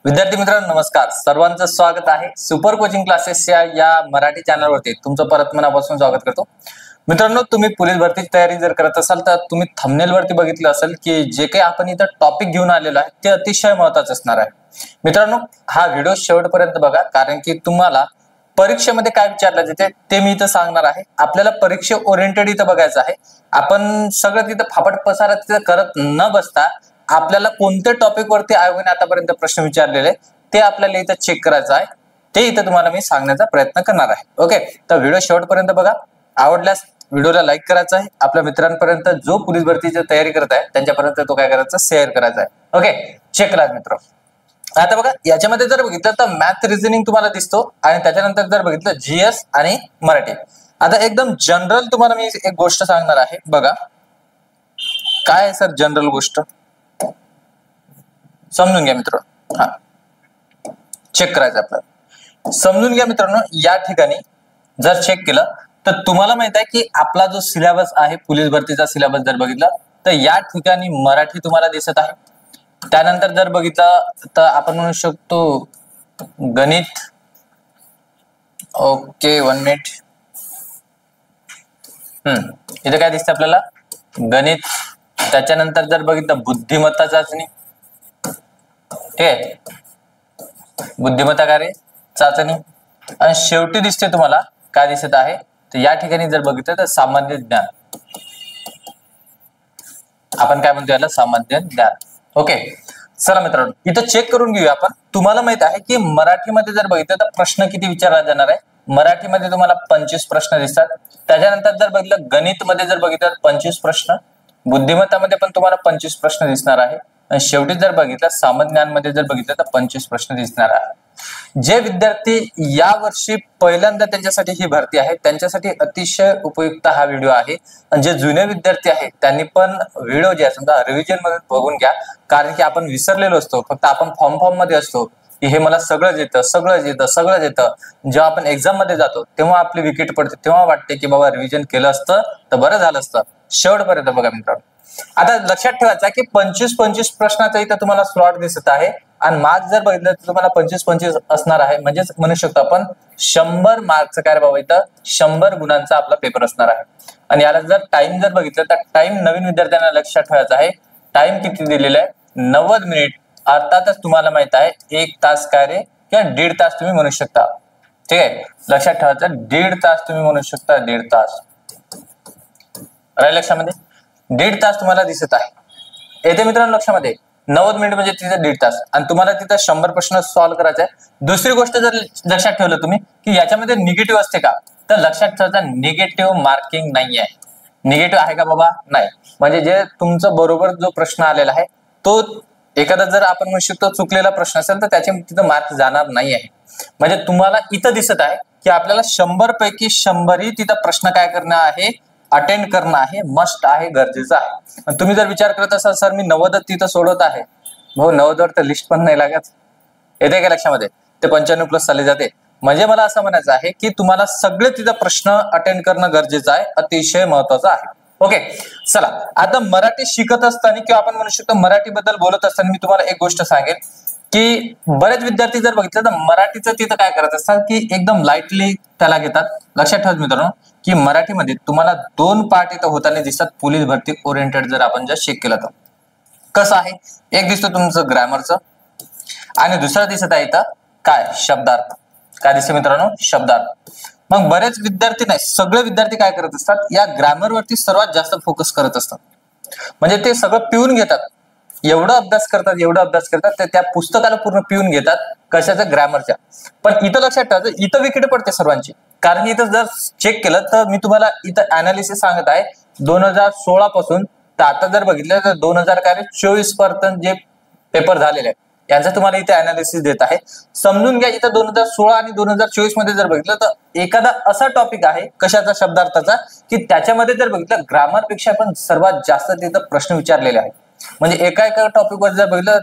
विद्यार्थी मित्रांनो नमस्कार, सर्वांचं स्वागत आहे सुपर कोचिंग क्लासेसच्या या मराठी चॅनलवरती तुमचं परत मनापासून स्वागत करतो। मित्रांनो, तुम्ही पोलीस भरतीची तयारी जर करत असाल तर तुम्ही थंबनेल वरती बघितलं असेल की जे काही आपण इथं टॉपिक घेऊन आलेलो आहे ते अतिशय महत्त्वाचं असणार आहे। मित्रांनो, हा व्हिडिओ शेवटपर्यंत बघा, कारण की तुम्हाला परीक्षेमध्ये काय विचारलं जाते ते मी इथं सांगणार आहे। आपल्याला परीक्षे ओरिएंटेड इथं बघायचं आहे। आपण सगळं तिथं फापट पसारा तिथं करत न बसता आपल्याला कोणत्या टॉपिक वरती आयोगाने आतापर्यंत प्रश्न विचारलेले ते आपल्याला इथं चेक करायचं आहे, ते इथं तुम्हाला मी सांगण्याचा प्रयत्न करणार आहे। ओके, तर व्हिडिओ शेवटपर्यंत बघा। आवडल्यास व्हिडिओला लाईक करायचा आहे, आपल्या मित्रांपर्यंत जो पोलीस भरतीची तयारी करत आहे त्यांच्यापर्यंत तो काय करायचा, शेअर करायचा आहे। ओके, चेक करा मित्र। आता बघा, याच्यामध्ये जर बघितलं तर मॅथ रिझनिंग तुम्हाला दिसतो आणि त्याच्यानंतर जर बघितलं जीएस आणि मराठी। आता एकदम जनरल तुम्हाला मी एक गोष्ट सांगणार आहे, बघा काय आहे सर जनरल गोष्ट, समजून घ्या मित्रांनो। हा, चेक करायचं आपल्याला, समजून घ्या मित्रांनो। या ठिकाणी जर चेक केलं तर तुम्हाला माहित आहे की आपला जो सिलेबस आहे पोलीस भरतीचा सिलेबस जर बघितला तर या ठिकाणी मराठी तुम्हाला दिसत आहे। त्यानंतर जर बघितलं तर आपण म्हणू शकतो गणित, ओके 1 मिनिट, इथे काय दिसतं आपल्याला, गणित। त्याच्यानंतर जर बघितलं बुद्धिमत्ता चाचणी, ठीक आहे, बुद्धिमत्ता कार्य चाचणी, आणि शेवटी दिसते तुम्हाला काय दिसत आहे, तर या ठिकाणी जर बघितलं तर सामान्य ज्ञान, आपण काय म्हणतो याला, सामान्य ज्ञान। ओके, चला मित्रांनो इथं चेक करून घेऊया आपण। तुम्हाला माहित आहे की मराठीमध्ये जर बघितलं तर प्रश्न किती विचारला जाणार आहे, मराठीमध्ये तुम्हाला 25 प्रश्न दिसतात। त्याच्यानंतर जर बघितलं गणित मध्ये जर बघितलं 25 प्रश्न, बुद्धिमत्तामध्ये पण तुम्हाला 25 प्रश्न दिसणार आहे, आणि शेवटी जर बघितलं सामान्य ज्ञान मध्ये जर बघितलं तर 25 प्रश्न दिसणार आहे। जे विद्यार्थी या वर्षी पहिल्यांदा त्यांच्यासाठी ही भरती आहे त्यांच्यासाठी अतिशय उपयुक्त हा व्हिडिओ आहे, आणि जे जुने विद्यार्थी आहेत त्यांनी पण व्हिडिओ जे आहे समजा रिव्हिजन मध्ये बघून घ्या, कारण की आपण विसरलेलो असतो, फक्त आपण फॉर्म मध्ये असतो की हे मला सगळंच येतं सगळंच येतं सगळंच येतं। जेव्हा आपण एक्झाम मध्ये जातो तेव्हा आपली विकेट पडते, तेव्हा वाटते की बाबा रिव्हिजन केलं असतं तर बरं झालं असतं। शेवटपर्यंत बघा मित्रांनो। आता लक्षात ठेवायचं की 25 प्रश्नाचा इथं तुम्हाला स्लॉट दिसत आहे, आणि मार्क्स जर बघितलं तर तुम्हाला 25 असणार आहे, म्हणजेच म्हणू शकतो आपण 100 मार्क्सचं काय बाबा इथं 100 गुणांचा आपला पेपर असणार आहे। आणि याला जर टाइम जर बघितलं तर टाइम नवीन विद्यार्थ्यांना लक्षात ठेवायचा आहे, टाइम किती दिलेला आहे, 90 मिनिट। अर्थातच तुम्हाला माहित आहे 1 तास कार्य किंवा 1.5 तास तुम्ही म्हणू शकता, ठीक आहे, लक्षात ठेवायचं 1.5 तास तुम्ही म्हणू शकता, 1.5 तास राहील लक्षामध्ये, 1.5 तास तुम्हाला दिसत आहे। येथे मित्रांनो लक्षामध्ये 90 मिनिट म्हणजे तिथे 1.5 तास, आणि तुम्हाला तिथे 100 प्रश्न सॉल्व्ह करायचा आहे। दुसरी गोष्ट जर लक्षात ठेवलं तुम्ही की याच्यामध्ये निगेटिव्ह असते का, तर लक्षात ठेवायचं निगेटिव्ह मार्किंग नाही आहे। निगेटिव्ह आहे का बाबा, नाही, म्हणजे जे तुमचं बरोबर जो प्रश्न आलेला आहे तो एखादा जर आपण म्हणू शकतो चुकलेला प्रश्न असेल तर त्याचे तिथं मार्क जाणार नाही आहे। म्हणजे तुम्हाला इथं दिसत आहे की आपल्याला 100 पैकी 100 ही तिथं प्रश्न काय करणं आहे, अटेंड करणं आहे, मस्ट आहे, गरजेचं आहे। तुम्ही जर विचार करत असाल सर मी 90 तिथं सोडवत आहे, हो 90 वर तर लिस्ट पण नाही लागत, येते का लक्षामध्ये, ते 95 प्लस चालले जाते। म्हणजे मला असं म्हणायचं आहे की तुम्हाला सगळे तिथं प्रश्न अटेंड करणं गरजेचं आहे, अतिशय महत्वाचं आहे। ओके, चला आता मराठी शिकत असताना किंवा आपण म्हणू शकतो मराठी बद्दल बोलत असताना मी तुम्हाला एक गोष्ट सांगेन की बरेच विद्यार्थी जर बघितलं तर मराठीचं तिथं काय करत असतात की एकदम लाईटली त्याला घेतात। लक्षात ठेवा मित्रांनो की मराठीमध्ये तुम्हाला 2 पार्ट इथं होताना दिसतात पोलीस भरती ओरिएंटेड, जर आपण जर चेक केलं तर कसं आहे, एक दिसतो तुमचं ग्रामरचं आणि दुसरा दिसत आहे इथं काय, शब्दार्थ। काय दिसतं मित्रांनो, शब्दार्थ। मग बरेच विद्यार्थी नाही, सगळे विद्यार्थी काय करत असतात, या ग्रामर वरती सर्वात जास्त फोकस करत असतात, म्हणजे ते सगळं पिऊन घेतात, एवढा अभ्यास करतात तर त्या पुस्तकाला पूर्ण पिऊन घेतात, कशाच्या, ग्रामरच्या। पण इथं लक्षात ठेवायचं इथं विकेट पडते सर्वांची, कारण इथं जर चेक केलं तर मी तुम्हाला इथं अनालिसिस सांगत आहे 2016 पासून, तर आता जर बघितलं तर 2024 पर्यंत जे पेपर झालेले आहेत यांचा तुम्हाला इथे अनालिसिस देत आहे। समजून घ्या इथं 2016 आणि 2024 मध्ये जर बघितलं तर एखादा असा टॉपिक आहे कशाचा, शब्दार्थाचा, की त्याच्यामध्ये जर बघितलं ग्रामर पेक्षा पण सर्वात जास्त तिथं प्रश्न विचारलेले आहेत। म्हणजे एका टॉपिकवर जर बघितलं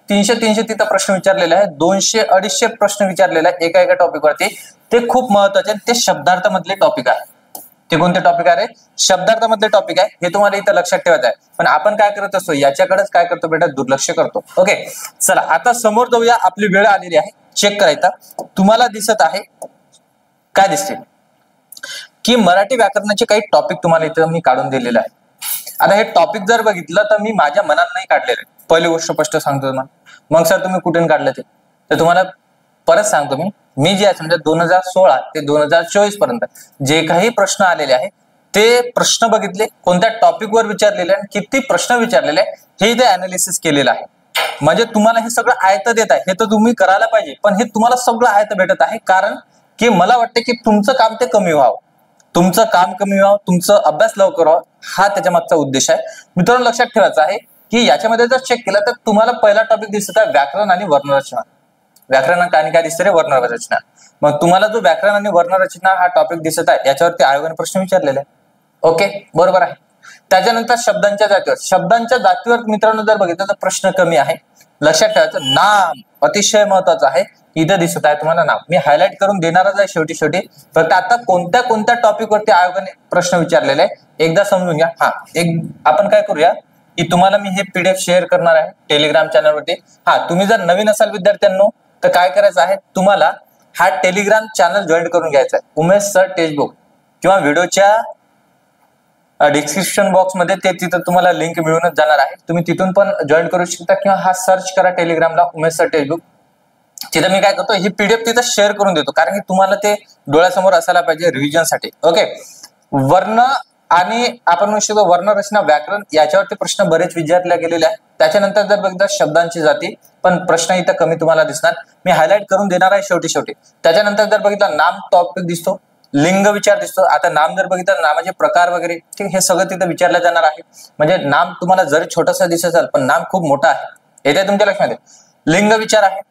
300 तिथं प्रश्न विचारलेले आहेत, 200-250 प्रश्न विचारलेले आहेत एका टॉपिकवरती। ते खूप महत्वाचे, ते शब्दार्थामधले टॉपिक आहे, ते कोणते टॉपिक आहे? शब्दार्थामधले टॉपिक आहे, हे तुम्हाला इथं लक्षात ठेवायचं आहे. पण आपण काय करत असतो, याच्याकडेच काय करतो बेटा, दुर्लक्ष करतो. ओके, चला आता समोर जाऊया. आपली वेळ आलेली आहे चेक करायचा. तुम्हाला दिसत आहे काय दिसते की मराठी व्याकरणाचे काही टॉपिक तुम्हाला इथं मी काढून दिलेले आहे. आता हे टॉपिक जर बघितलं तर मी माझ्या मनात नाही काढलेले. पहिली गोष्ट स्पष्ट सांगतो तुम्हाला. मग सर तुम्ही कुठून काढलं ते, तर तुम्हाला परत सांगतो मी जे आहे समजा 2016 ते 2024 पर्यंत जे काही प्रश्न आलेले आहे ते प्रश्न बघितले, कोणत्या टॉपिकवर विचारलेले आणि किती प्रश्न विचारलेले आहे हे इथे अनालिसिस केलेलं आहे. म्हणजे तुम्हाला हे सगळं आयत देत आहे, हे तर तुम्ही करायला पाहिजे, पण हे तुम्हाला सगळं आयत भेटत आहे कारण की मला वाटतं की तुमचं काम ते कमी व्हावं, तुमचं काम कमी व्हावं, तुमचं अभ्यास लवकर व्हावं, हा त्याच्या मागचा उद्देश आहे. मित्रांनो लक्षात ठेवायचं आहे की याच्यामध्ये जर चेक केलं तर तुम्हाला पहिला टॉपिक दिसत आहे व्याकरण आणि वर्णरचना. व्याकरण आणि काय दिसत रे, वर्णरचना. मग तुम्हाला जो व्याकरण आणि वर्णरचना हा टॉपिक दिसत आहे याच्यावरती आयोगाने प्रश्न विचारलेले आहे. ओके, बरोबर आहे. त्याच्यानंतर शब्दांच्या जातीवर मित्रांनो जर बघितलं तर प्रश्न कमी आहे. लक्षात ठेवायचं नाम अतिशय महत्वाचं आहे. इथं दिसत आहे तुम्हाला नाम, मी हायलाइट करून देणारच आहे शेवटी. फक्त आता कोणत्या टॉपिक वरती आयोगाने प्रश्न विचारलेले आहे एकदा समजून घ्या. आपण काय करूया की तुम्हाला मी हे पीडीएफ शेअर करणार आहे टेलिग्राम चॅनलवरती. तुम्ही जर नवीन असाल विद्यार्थ्यांनो तर काय करायचं आहे, तुम्हाला हा टेलिग्राम चॅनल जॉईन करून घ्यायचा आहे. उमेश सर टेक्स्टबुक किंवा व्हिडिओच्या डिस्क्रिप्शन बॉक्स मध्ये ते तिथं तुम्हाला लिंक मिळूनच जाणार आहे. तुम्ही तिथून पण जॉईन करू शकता किंवा हा सर्च करा टेलिग्रामला उमेश सर टेक्स्टबुक. तिथं मी काय करतो, ही पीडीएफ तिथं शेअर करून देतो कारण की तुम्हाला ते डोळ्यासमोर असायला पाहिजे रिव्हिजन साठी. ओके, वर्ण आणि आपण म्हणू शकतो वर्णरचना व्याकरण याच्यावरती प्रश्न बरेच विचारले गेलेले आहेत. त्याच्यानंतर जर बघितलं शब्दांची जाती, पण प्रश्न इथं कमी तुम्हाला दिसणार, मी हायलाइट करून देणार आहे शेवटी. त्याच्यानंतर जर बघितलं नाम टॉपिक दिसतो, लिंग विचार दिसतो. आता नाम जर बघितलं नामाचे प्रकार वगैरे ठीक, हे सगळं तिथं विचारलं जाणार आहे. म्हणजे नाम तुम्हाला जरी छोटंसं दिसत असेल पण नाम खूप मोठं आहे, येते तुमच्या लक्षात. लिंग विचार आहे.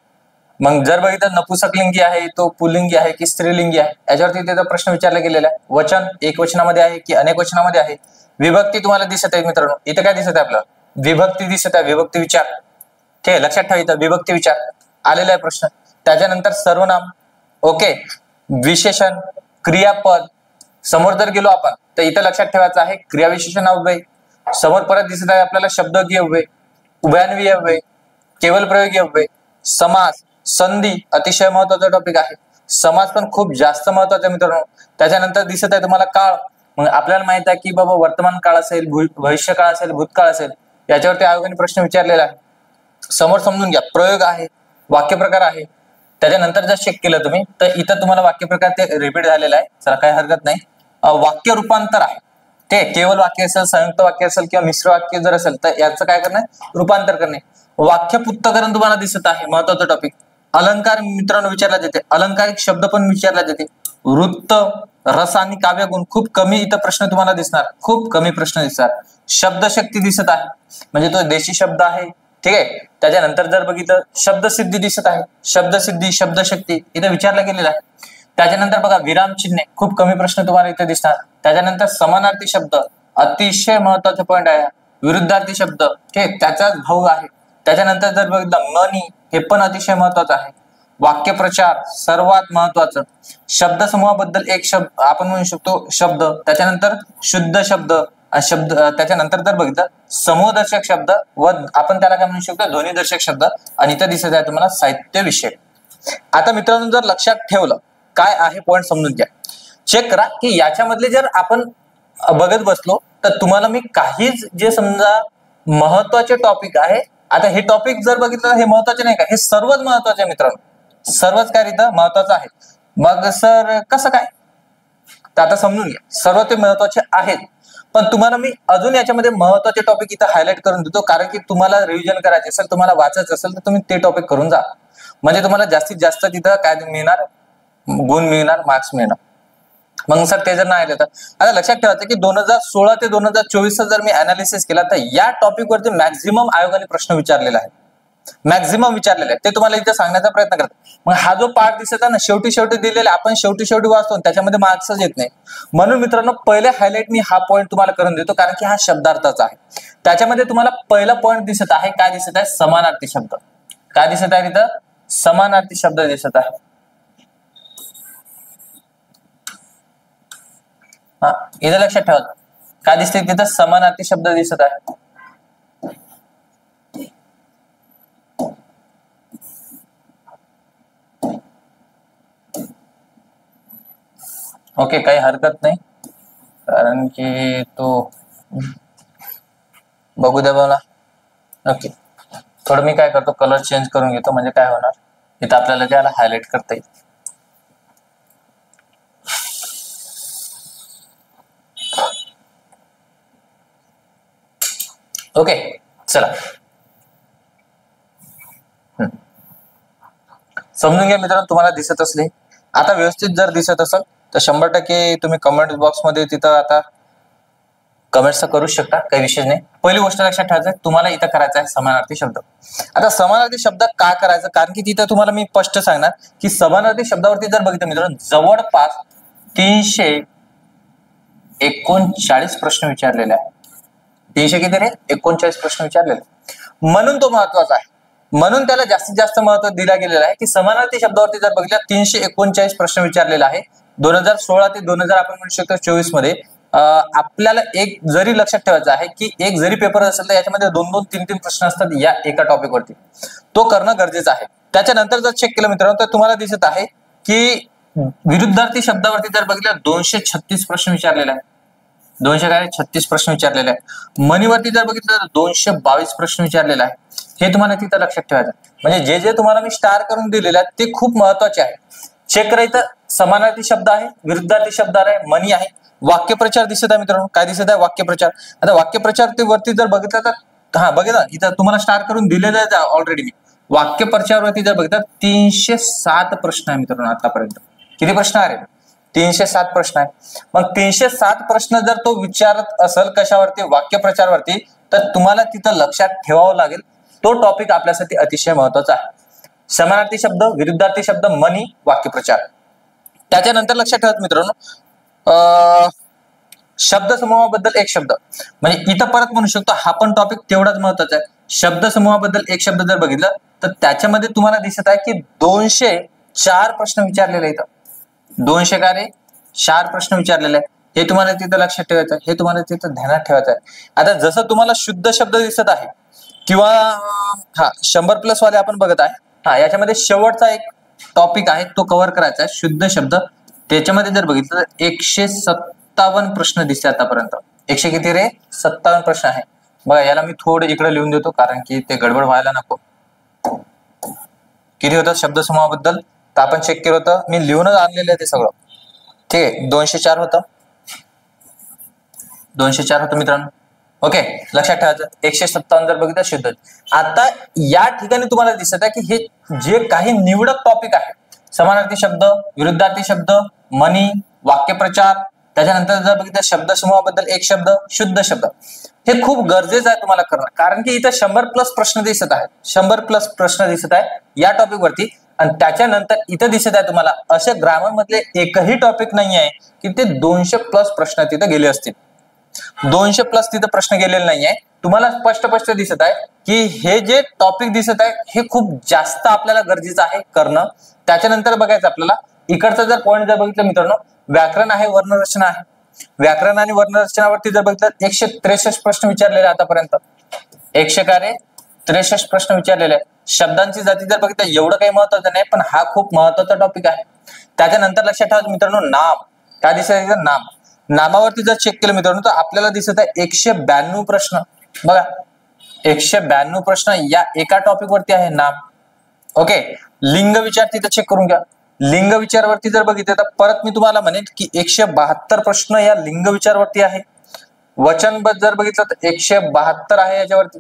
मग जर बघितलं नपुंसकलिंगी आहे, तो पुल्लिंगी आहे की स्त्रीलिंगी आहे, याच्यावरती त्याचा प्रश्न विचारला गेलेला आहे. वचन एक वचनामध्ये आहे की अनेक वचनामध्ये आहे. विभक्ती तुम्हाला दिसत आहे मित्रांनो, इथे काय दिसत आहे आपल्याला, विभक्ती दिसत आहे, विभक्ती विचार. ठीक आहे, लक्षात ठेवा इथं विभक्ती विचार आलेला आहे प्रश्न. त्याच्यानंतर सर्वनाम, ओके, विशेषण, क्रियापद. समोर जर गेलो आपण तर इथं लक्षात ठेवायचं आहे क्रियाविशेषण अव्यय. समोर परत दिसत आहे आपल्याला शब्दयोगी अव्यय, उभयान्वयी अव्यय, केवल प्रयोगी अव्यय, समास, संधी अतिशय महत्वाचा टॉपिक आहे. समास पण खूप जास्त महत्वाचा आहे मित्रांनो. त्याच्यानंतर दिसत आहे तुम्हाला काळ. मग आपल्याला माहित आहे की बाबा वर्तमान काळ असेल, भविष्य काळ असेल, भूतकाळ असेल, याच्यावरती आयोगाने प्रश्न विचारलेला आहे. समोर समजून घ्या. प्रयोग आहे, वाक्यप्रकार आहे. त्याच्यानंतर जर चेक केलं तुम्ही तर इथं तुम्हाला वाक्यप्रकार ते रिपीट झालेला आहे, चला काही हरकत नाही. वाक्य रूपांतर आहे ते, केवळ वाक्य असेल, संयुक्त वाक्य असेल किंवा मिश्र वाक्य जर असेल तर याचं काय करणे, रूपांतर करणे. वाक्य पुत्तकरण तुम्हाला दिसत आहे, महत्वाचा टॉपिक. अलंकार मित्रांनो विचारला जाते, अलंकारिक शब्द पण विचारला जाते. वृत्त, रस आणि काव्यगुण खूप कमी इथं प्रश्न तुम्हाला दिसणार, खूप कमी प्रश्न दिसणार. शब्दशक्ती दिसत आहे, म्हणजे तो देशी शब्द आहे. ठीक आहे, त्याच्यानंतर जर बघितलं शब्दसिद्धी दिसत आहे, शब्दसिद्धी, शब्दशक्ती इथे विचारला गेलेला आहे. त्याच्यानंतर बघा विराम चिन्हे, खूप कमी प्रश्न तुम्हाला इथे दिसणार. त्याच्यानंतर समानार्थी शब्द अतिशय महत्वाचा पॉईंट आहे. विरुद्धार्थी शब्द ठीक त्याचाच भाऊ आहे. त्याच्यानंतर जर बघितलं मनी, हे पण अतिशय महत्वाचं आहे. वाक्यप्रचार सर्वात महत्वाचं. शब्द समूहाबद्दल एक शब्द आपण म्हणू शकतो शब्द. त्याच्यानंतर शुद्ध शब्द शब्द. त्याच्यानंतर जर बघितलं समूहदर्शक शब्द व आपण त्याला काय म्हणू शकतो ध्वनीदर्शक शब्द. आणि इथं दिसत आहे तुम्हाला साहित्य विषय. आता मित्रांनो जर लक्षात ठेवलं काय आहे पॉईंट समजून घ्या. चेक करा की याच्यामधले जर आपण बघत बसलो तर तुम्हाला मी काहीच जे समजा महत्वाचे टॉपिक आहे, आता हे टॉपिक जर बघितलं हे महत्वाचे नाही का, हे सर्वच महत्वाचे मित्रांनो, सर्वच काय इथं महत्वाचं आहे. मग सर कसं काय, तर आता समजून घ्या. सर्व ते महत्वाचे आहेत, पण तुम्हाला मी अजून याच्यामध्ये महत्वाचे टॉपिक इथं हायलाइट करून देतो कारण की तुम्हाला रिव्हिजन करायचे असेल, तुम्हाला वाचायचं असेल तर तुम्ही ते टॉपिक करून जा, म्हणजे तुम्हाला जास्तीत जास्त तिथं काय मिळणार, गुण मिळणार, मार्क्स मिळणार. मग सर ते जर नाही आले तर आता लक्षात ठेवायचं की 2016 ते 2024 जर मी अनालिसिस केला तर या टॉपिक वरती मॅक्झिमम आयोगाने प्रश्न विचारलेला आहे, मॅक्झिमम विचारलेले आहे. ते तुम्हाला इथे सांगण्याचा प्रयत्न करतो. मग हा जो पार्ट दिसत आहे ना शेवटी दिलेला, आपण शेवटी वाचतो त्याच्यामध्ये मार्क्सच येत नाही. म्हणून मित्रांनो पहिले हायलाइट मी हा पॉईंट तुम्हाला करून देतो कारण की हा शब्दार्थाचा आहे. त्याच्यामध्ये तुम्हाला पहिला पॉईंट दिसत आहे, काय दिसत आहे, समानार्थी शब्द. काय दिसत आहे तिथं, समानार्थी शब्द दिसत आहे. हा, इथं लक्षात ठेवा काय दिसते तिथं समानार्थी शब्द दिसत आहे. ओके, काही हरकत नाही, कारण की तो बघू द्या मला. ओके, थोडं मी काय करतो, कलर चेंज करून घेतो, म्हणजे काय होणार, इथं आपल्याला त्याला हायलाइट करता येईल. ओके, चला समजून घ्या मित्रांनो. तुम्हाला दिसत असले, आता व्यवस्थित जर दिसत असेल तर 100% तुम्ही कमेंट बॉक्स मध्ये तिथं आता कमेंट्स करू शकता, काही विषय नाही. पहिली गोष्ट लक्षात ठेवायचं, तुम्हाला इथं करायचं आहे समानार्थी शब्द. आता समानार्थी शब्द का करायचं, कारण की तिथं तुम्हाला मी स्पष्ट सांगणार की समानार्थी शब्दावरती जर बघितलं मित्रांनो, जवळपास 339 प्रश्न विचारलेले आहे. 300 किती रे, 39 प्रश्न विचारलेले, म्हणून तो महत्वाचा आहे. म्हणून त्याला जास्तीत जास्त महत्व दिला गेलेलं आहे की समानार्थी शब्दावरती जर बघितलं 339 प्रश्न विचारलेला आहे. 2016 ते 2000 आपण म्हणू शकतो 24 मध्ये आपल्याला एक जरी लक्षात ठेवायचं आहे की एक जरी पेपर असेल तर याच्यामध्ये 2-2, 3-3 प्रश्न असतात या एका टॉपिक वरती. तो करणं गरजेचं आहे. त्याच्यानंतर जर चेक केलं मित्रांनो तर तुम्हाला दिसत आहे की विरुद्धार्थी शब्दावरती जर बघितलं 236 प्रश्न विचारलेले आहे. 236 प्रश्न विचारलेले आहे. मनीवरती जर बघितलं तर 222 प्रश्न विचारलेले आहे. हे तुम्हाला तिथं लक्षात ठेवायचं. म्हणजे जे जे तुम्हाला मी स्टार करून दिलेले आहेत ते खूप महत्वाचे आहे. चेक करायचं, समानार्थी शब्द आहे, विरुद्धार्थी शब्द आहे, मनी आहे, वाक्यप्रचार दिसत आहे मित्रांनो. काय दिसत आहे, वाक्यप्रचार. आता वाक्यप्रचार ते वरती जर बघितलं तर हा बघा इथं तुम्हाला स्टार करून दिलेलं आहे ऑलरेडी मी. वाक्यप्रचार वरती जर बघितलं 307 प्रश्न आहे मित्रांनो आतापर्यंत. किती प्रश्न आहे, 307 प्रश्न आहे. मग 307 प्रश्न जर तो विचारत असेल कशावरती, वाक्यप्रचारवरती, तर तुम्हाला तिथं लक्षात ठेवावं लागेल तो टॉपिक आपल्यासाठी अतिशय महत्वाचा आहे. समानार्थी शब्द, विरुद्धार्थी शब्द, मनी, वाक्यप्रचार. त्याच्यानंतर लक्षात ठेवा मित्रांनो, शब्द समूहाबद्दल एक शब्द, म्हणजे इथं परत म्हणू शकतो हा पण टॉपिक तेवढाच महत्वाचा आहे. शब्द समूहाबद्दल एक शब्द जर बघितलं तर त्याच्यामध्ये तुम्हाला दिसत आहे की 204 प्रश्न विचारलेले आहेत. 204 प्रश्न विचारलेले आहे. हे तुम्हाला तिथं लक्षात ठेवायचं आहे, हे तुम्हाला तिथं ध्यानात ठेवायचं आहे. आता जसं तुम्हाला शुद्ध शब्द दिसत आहे किंवा 100+ वाले आपण बघत आहे, याच्यामध्ये शेवटचा एक टॉपिक आहे तो कव्हर करायचा आहे, शुद्ध शब्द. त्याच्यामध्ये जर बघितलं तर 157 प्रश्न दिसते आतापर्यंत. 100 किती रे, 57 प्रश्न आहे. बघा याला मी थोडं इकडे लिहून देतो कारण की ते गडबड व्हायला नको. किती होतं शब्द समूहाबद्दल, तर आपण चेक केलं होतं, मी लिहूनच आणलेलं आहे ते सगळं. ठीक आहे, 204 होतं. 204 होतं मित्रांनो. ओके, लक्षात ठेवायचं. 157 जर बघितलं शुद्ध. आता या ठिकाणी तुम्हाला दिसत आहे की हे जे काही निवडक टॉपिक आहे, समानार्थी शब्द, विरुद्धार्थी शब्द, मनी, वाक्यप्रचार, त्याच्यानंतर जर बघितलं शब्द समूहाबद्दल एक शब्द, शुद्ध शब्द, हे खूप गरजेचं आहे तुम्हाला करणं. कारण की इथं 100+ प्रश्न दिसत आहे, 100+ प्रश्न दिसत आहे या टॉपिक वरती. आणि त्याच्यानंतर इथं दिसत आहे तुम्हाला असे ग्रामर मधले एकही टॉपिक नाही आहे की ते 200+ प्रश्न तिथे गेले असतील. 200+ तिथं प्रश्न गेलेले नाहीये. तुम्हाला स्पष्ट दिसत आहे की हे जे टॉपिक दिसत आहे हे खूप जास्त आपल्याला गरजेचं आहे करणं. त्याच्यानंतर बघायचं आपल्याला इकडचा जर पॉईंट जर बघितलं मित्रांनो, व्याकरण आहे, वर्णरचना आहे. व्याकरण आणि वर्णरचनावरती जर बघितलं 163 प्रश्न विचारलेले आतापर्यंत. 163 प्रश्न विचारलेले आहे. शब्दांची जाती जर बघितलं एवढं काही महत्वाचं नाही, पण हा खूप महत्वाचा टॉपिक आहे. त्याच्यानंतर लक्षात ठेवा मित्रांनो, नाम. काय दिसत आहे, नाम. नामावरती जर चेक केलं मित्रांनो तर आपल्याला दिसत आहे 192 प्रश्न. बघा 192 प्रश्न या एका टॉपिक वरती आहे, नाम. ओके, लिंग विचार तिथे चेक करून घ्या. लिंग विचारवरती जर बघितलं तर परत मी तुम्हाला म्हणेन की 172 प्रश्न या लिंग विचारवरती आहे. वचनबद्ध जर बघितलं तर 172 आहे याच्यावरती.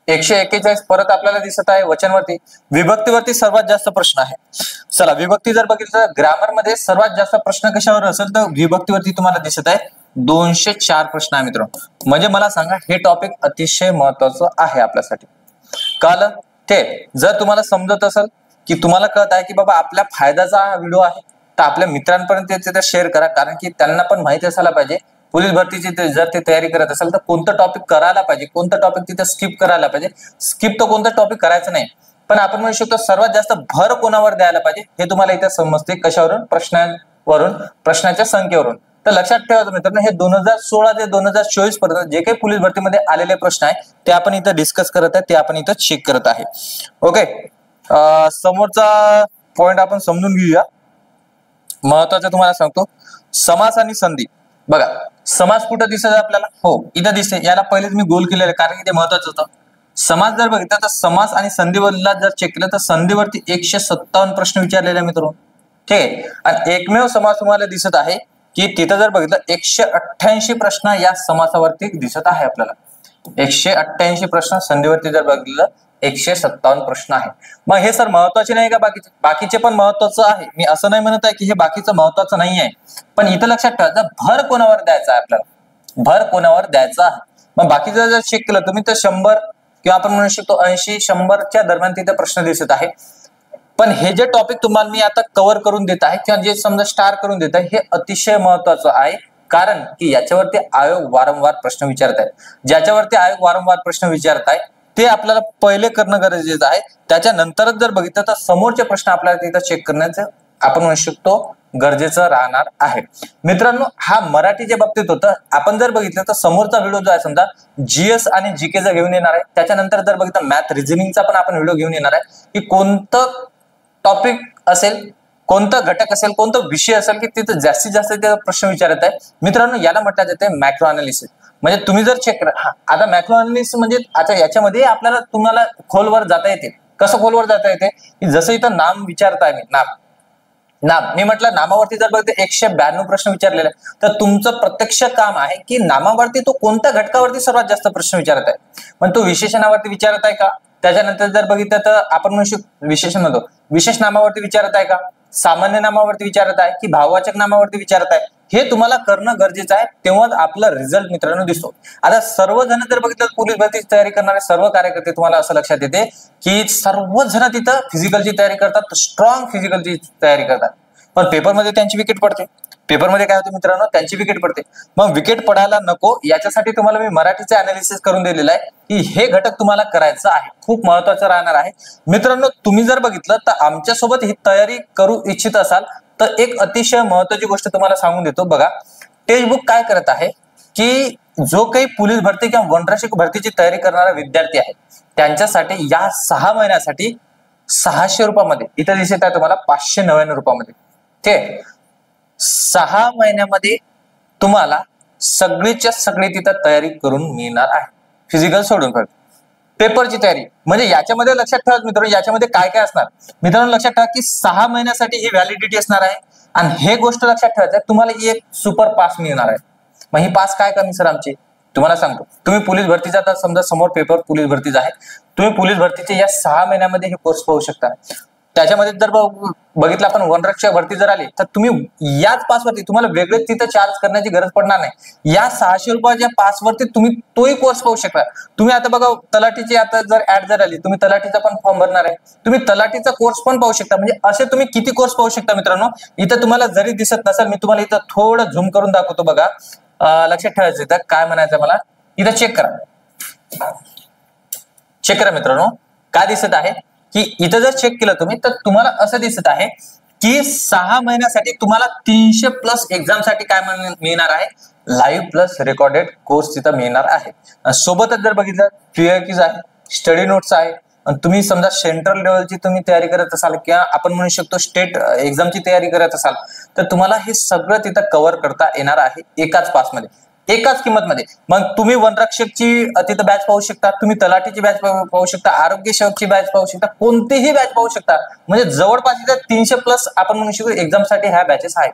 141 परत आपल्याला दिसत आहे वचनवरती. विभक्तीवरती सर्वात जास्त प्रश्न आहे. चला, विभक्ती जर बघितलं ग्रामर मध्ये सर्वात जास्त प्रश्न कशावर असेल तर विभक्तीवरती तुम्हाला दिसत आहे 204 प्रश्न आहे मित्रांनो. म्हणजे मला सांगा हे टॉपिक अतिशय महत्वाचं आहे आपल्यासाठी. कळलं? ते जर तुम्हाला समजत असेल की तुम्हाला कळत आहे की बाबा आपल्या फायद्याचा हा व्हिडिओ आहे, तर आपल्या मित्रांपर्यंत ते शेअर करा. कारण की त्यांना पण माहिती असायला पाहिजे पोलीस भरतीची जर ते तयारी करत असेल तर कोणतं टॉपिक करायला पाहिजे, कोणतं टॉपिक तिथे स्किप करायला पाहिजे. स्किप तर कोणतं टॉपिक करायचं नाही, पण आपण म्हणू शकतो सर्वात जास्त भर कोणावर द्यायला पाहिजे हे तुम्हाला इथे समजते. कशावरून, प्रश्न वरून, प्रश्नाच्या संख्येवरून. तर लक्षात ठेवा मित्रांनो, हे 2016 ते 2024 पर्यंत जे काही पोलीस भरतीमध्ये आलेले प्रश्न आहे ते आपण इथं डिस्कस करत आहे, ते आपण इथं चेक करत आहे. ओके, समोरचा पॉइंट आपण समजून घेऊया. महत्वाचं तुम्हाला सांगतो, समास आणि संधी. बघा, समास कुठं दिसत आपल्याला? हो, इथं दिसते. याला पहिलेच मी गोल केलेलं आहे कारण की ते महत्वाचं होतं. समास जर बघितला तर समास आणि संधीवरला जर चेक केलं तर संधीवरती 157 प्रश्न विचारलेले आहे मित्रांनो. ठीक आहे, आणि एकमेव समास तुम्हाला दिसत आहे की तिथं जर बघितलं 188 प्रश्न या समासावरती दिसत आहे आपल्याला. 188 प्रश्न, संधीवरती जर बघितलं 157 प्रश्न आहे. मग हे सर महत्वाचे नाही का? बाकीचे पण महत्वाचं आहे. मी असं नाही म्हणत आहे की हे बाकीचं महत्वाचं नाही आहे, पण इथं लक्षात ठेवायचं भर कोणावर द्यायचा आहे आपल्याला, भर कोणावर द्यायचा आहे. मग बाकीचं जर चेक केलं तुम्ही तर 100 किंवा आपण म्हणू शकतो 80-100च्या दरम्यान तिथे प्रश्न दिसत आहे. पण हे जे टॉपिक तुम्हाला मी आता कव्हर करून देत आहे किंवा जे समजा स्टार करून देत आहे हे अतिशय महत्वाचं आहे, कारण की याच्यावरती आयोग वारंवार प्रश्न विचारत आहे. ज्याच्यावरती आयोग वारंवार प्रश्न विचारत आहे ते आपल्याला पहिले करणं गरजेचं आहे. त्याच्यानंतरच जर बघितलं तर समोरचे प्रश्न आपल्याला तिथं चेक करण्याचं आपण म्हणू शकतो गरजेचं राहणार आहे. मित्रांनो, हा मराठीच्या बाबतीत होतं. आपण जर बघितलं तर समोरचा व्हिडिओ जो आहे समजा जीएस आणि जीकेचा घेऊन येणार आहे. त्याच्यानंतर जर बघितलं मॅथ रिझनिंगचा पण आपण व्हिडिओ घेऊन येणार आहे की कोणतं टॉपिक असेल, कोणता घटक असेल, कोणता विषय असेल की तिथे जास्तीत जास्त ते प्रश्न विचारत आहे. मित्रांनो, याला म्हटलं जाते मॅक्रो अनालिसिस. म्हणजे तुम्ही जर चेक करा, आता मॅक्रो अनालिसिस म्हणजे आता याच्यामध्ये आपल्याला तुम्हाला खोलवर जाता येते. कसं खोलवर जाता येते की जसं इथं नाम विचारताय, मी नाम मी म्हटलं नामावरती जर बघते 192 प्रश्न विचारलेले आहे, तर तुमचं प्रत्यक्ष काम आहे की नामावरती तो कोणत्या घटकावरती सर्वात जास्त प्रश्न विचारत आहे. पण तो विशेषणावरती विचारत आहे का? त्याच्यानंतर जर बघितलं तर आपण म्हणू शकतो विशेषण म्हणतो विशेष नामावरती विचारत आहे का, सामान्य नामावरती विचारत आहे की भाववाचक नामावरती विचारत आहे, हे तुम्हाला करणं गरजेचं आहे. तेव्हाच आपला रिझल्ट मित्रांनो दिसतो. आता सर्वजण जर बघितलं पोलीस भरतीची तयारी करणारे सर्व कार्यकर्ते तुम्हाला असं लक्षात येते की सर्वजण तिथं फिजिकलची तयारी करतात, स्ट्रॉंग फिजिकलची तयारी करतात. पण पेपरमध्ये त्यांची विकेट पडते. पेपरमध्ये काय होते मित्रांनो, त्यांची विकेट पडते. मग विकेट पडायला नको याच्यासाठी तुम्हाला मी मराठीचे अनालिसिस करून दिलेलं आहे की हे घटक तुम्हाला करायचं आहे, खूप महत्वाचं राहणार आहे. मित्रांनो, तुम्ही जर बघितलं तर आमच्यासोबत ही तयारी करू इच्छित असाल तर एक अतिशय महत्वाची गोष्ट तुम्हाला सांगून देतो. बघा, टेक्स्टबुक काय करत आहे की जो काही पोलीस भरती किंवा वनरक्षक भरतीची तयारी करणारा विद्यार्थी आहे त्यांच्यासाठी या 6 महिन्यासाठी 600 रुपयामध्ये, इथं दिसत आहे तुम्हाला 599 रुपयामध्ये. ठीक, 6 महिन्यामध्ये तुम्हाला सगळीच्या सगळी तिथं तयारी करून मिळणार आहे, फिजिकल सोडून फक्त पेपरची तयारी. म्हणजे याच्यामध्ये लक्षात ठेवा मित्रांनो, याच्यामध्ये काय काय असणार. मित्रांनो, लक्षात ठेवा की 6 महिन्यासाठी ही व्हॅलिडिटी असणार आहे. आणि हे गोष्ट लक्षात ठेवायचं आहे, तुम्हाला एक सुपर पास मिळणार आहे. मग ही पास काय कमी सर आमची, तुम्हाला सांगतो. तुम्ही पोलीस भरतीचा आता समजा समोर पेपर पोलीस भरतीचा आहे, तुम्ही पोलीस भरतीचे या 6 महिन्यामध्ये हे कोर्स पाहू शकता. त्याच्यामध्ये जर बघितलं आपण वनरक्षक भरती जर आली तर तुम्ही याच पासवरती तुम्हाला वेगळेच तिथं चार्ज करण्याची गरज पडणार नाही. या 600 रुपयाच्या पासवरती तुम्ही तोही कोर्स पाहू शकता. तुम्ही आता बघा तलाठीची आता जर ऍड जर आली, तुम्ही तलाठीचा पण फॉर्म भरणार आहे, तुम्ही तलाठीचा कोर्स पण पाहू शकता. म्हणजे असे तुम्ही किती कोर्स पाहू शकता मित्रांनो. इथं तुम्हाला जरी दिसत नसेल, मी तुम्हाला इथं थोडं झूम करून दाखवतो. बघा, लक्षात ठेवायचं इथं काय म्हणायचं मला, इथं चेक करा मित्रांनो, काय दिसत आहे की इथं जर चेक केलं तुम्ही तर तुम्हाला असं दिसत आहे की 6 महिन्यासाठी तुम्हाला 300+ एक्झाम साठी काय मिळणार आहे, लाईव्ह प्लस रेकॉर्डेड कोर्स तिथं मिळणार आहे. सोबतच जर बघितलं पीआयक्यूज आहे, स्टडी नोट्स आहे. आणि तुम्ही समजा सेंट्रल लेवलची तुम्ही तयारी करत असाल किंवा आपण म्हणू शकतो स्टेट एक्झामची तयारी करत असाल तर तुम्हाला हे सगळं तिथं कव्हर करता येणार आहे एकाच पासमध्ये, एकाच किंमतमध्ये. मग तुम्ही वनरक्षकची तिथं बॅच पाहू शकता, तुम्ही तलाठीची बॅच पाहू शकता, आरोग्य सेवकची बॅच पाहू शकता, कोणतीही बॅच पाहू शकता. म्हणजे जवळपास इथं 300+ आपण म्हणू शकतो एक्झाम साठी ह्या बॅचेस आहेत.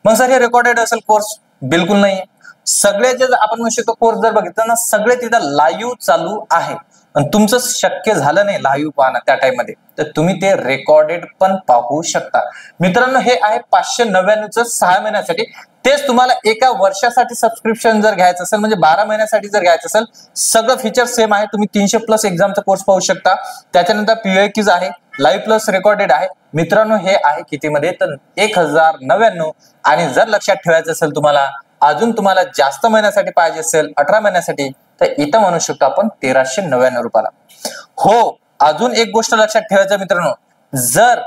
मग सर हे रेकॉर्डेड असेल कोर्स, बिलकुल नाही. सगळे जे आपण म्हणू शकतो कोर्स जर बघितलं ना, सगळे तिथं लाईव्ह चालू आहे. आणि तुमचं शक्य झालं नाही लाईव्ह पाहणं त्या टाइम मध्ये, तर तुम्ही ते रेकॉर्डेड पण पाहू शकता. मित्रांनो, हे आहे 599चं 6 महिन्यासाठी. तेच तुम्हाला एका वर्षासाठी सबस्क्रिप्शन जर घ्यायचं असेल, म्हणजे 12 महिन्यासाठी जर घ्यायचं असेल, सगळं फीचर सेम आहे. तुम्ही 300+ एक्झामचा कोर्स पाहू शकता. त्याच्यानंतर पीआयक्यूज आहे, लाईव्ह प्लस रेकॉर्डेड आहे. मित्रांनो, हे आहे कितीमध्ये तर 1099. आणि जर लक्षात ठेवायचं असेल तुम्हाला अजून तुम्हाला जास्त महिन्यासाठी पाहिजे असेल 18 महिन्यासाठी, तर इथं म्हणू शकतो आपण 1399 रुपयाला. हो, अजून एक गोष्ट लक्षात ठेवायचं मित्रांनो, जर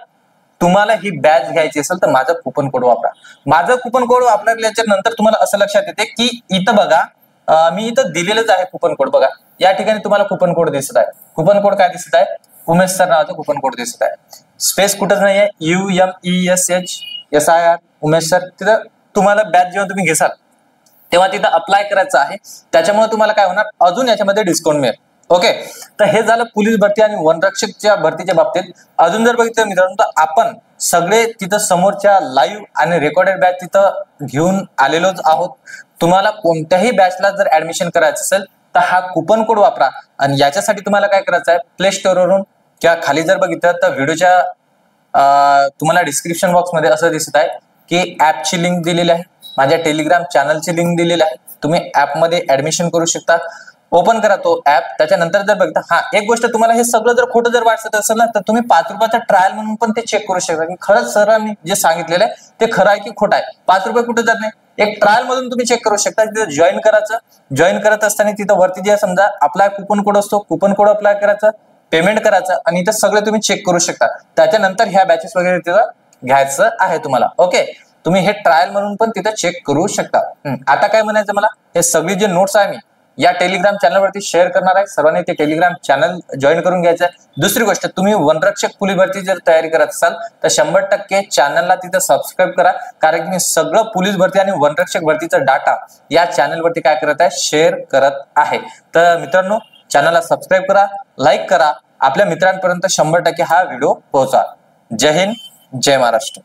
तुम्हाला ही बॅच घ्यायची असेल तर माझं कुपन कोड वापरा. माझं कुपन कोड वापरल्याच्या नंतर तुम्हाला असं लक्षात येते की इथं बघा मी इथं दिलेलंच आहे कुपन कोड. बघा या ठिकाणी तुम्हाला कुपन कोड दिसत आहे. कुपन कोड काय दिसत आहे? उमेश सर नावाचं कुपन कोड दिसत आहे. स्पेस कुठंच नाहीये. UMESHSIR Umesh sir. तिथं तुम्हाला बॅच जेव्हा तुम्ही घेसाल तेव्हा तिथं अप्लाय करायचं आहे. त्याच्यामुळे तुम्हाला काय होणार, अजून याच्यामध्ये डिस्काउंट मिळेल. ओके, तर हे झालं पोलीस भरती आणि वनरक्षकच्या भरतीच्या बाबतीत. अजून जर बघितलं मित्रांनो तर आपण सगळे तिथं समोरच्या लाईव्ह आणि रेकॉर्डेड बॅच तिथं घेऊन आलेलोच आहोत. तुम्हाला कोणत्याही बॅचला जर ऍडमिशन करायचं असेल तर हा कुपन कोड वापरा. आणि याच्यासाठी तुम्हाला काय करायचं आहे, प्ले स्टोअरवरून किंवा खाली जर बघितलं तर व्हिडिओच्या तुम्हाला डिस्क्रिप्शन बॉक्स मध्ये असं दिसत आहे की ऍपची लिंक दिलेली आहे. माझ्या टेलिग्राम चॅनलची लिंक दिलेली आहे. तुम्ही ऍपमध्ये ऍडमिशन करू शकता. ओपन करा तो ऍप. त्याच्यानंतर जर बघता हा एक गोष्ट, तुम्हाला हे सगळं जर खोटं जर वाटत असेल ना तर तुम्ही 5 रुपयाचा ट्रायल म्हणून पण ते चेक करू शकता की खरंच सरांनी जे सांगितलेलं आहे ते खरं आहे की खोटं आहे. 5 रुपये कुठे जात नाही. एक ट्रायल मधून तुम्ही चेक करू शकता. तिथे जॉईन करायचं. जॉईन करत असताना तिथं वरती जे समजा अप्लाय कुपन कोड असतो, कुपन कोड अप्लाय करायचं, पेमेंट करायचं आणि इथं सगळं तुम्ही चेक करू शकता. त्याच्यानंतर ह्या बॅचेस वगैरे तिथं घ्यायचं आहे तुम्हाला. ओके, तुम्ही हे ट्रायल म्हणून पण तिथं चेक करू शकता. आता काय म्हणायचं मला, हे सगळी जे नोट्स आहे मी या टेलिग्राम चॅनलवरती शेअर करणार आहे. सर्वांनी ते टेलिग्राम चॅनल जॉईन करून घ्यायचं आहे. दुसरी गोष्ट, तुम्ही वनरक्षक पोलीस भरती जर तयारी करत असाल तर 100% चॅनलला तिथं सबस्क्राईब करा. कारण की मी सगळं पोलीस भरती आणि वनरक्षक भरतीचा डाटा या चॅनलवरती काय करत आहे, शेअर करत आहे. तर मित्रांनो, चॅनलला सबस्क्राईब करा, लाईक करा, आपल्या मित्रांपर्यंत 100% हा व्हिडिओ पोहोचा. जय हिंद, जय महाराष्ट्र.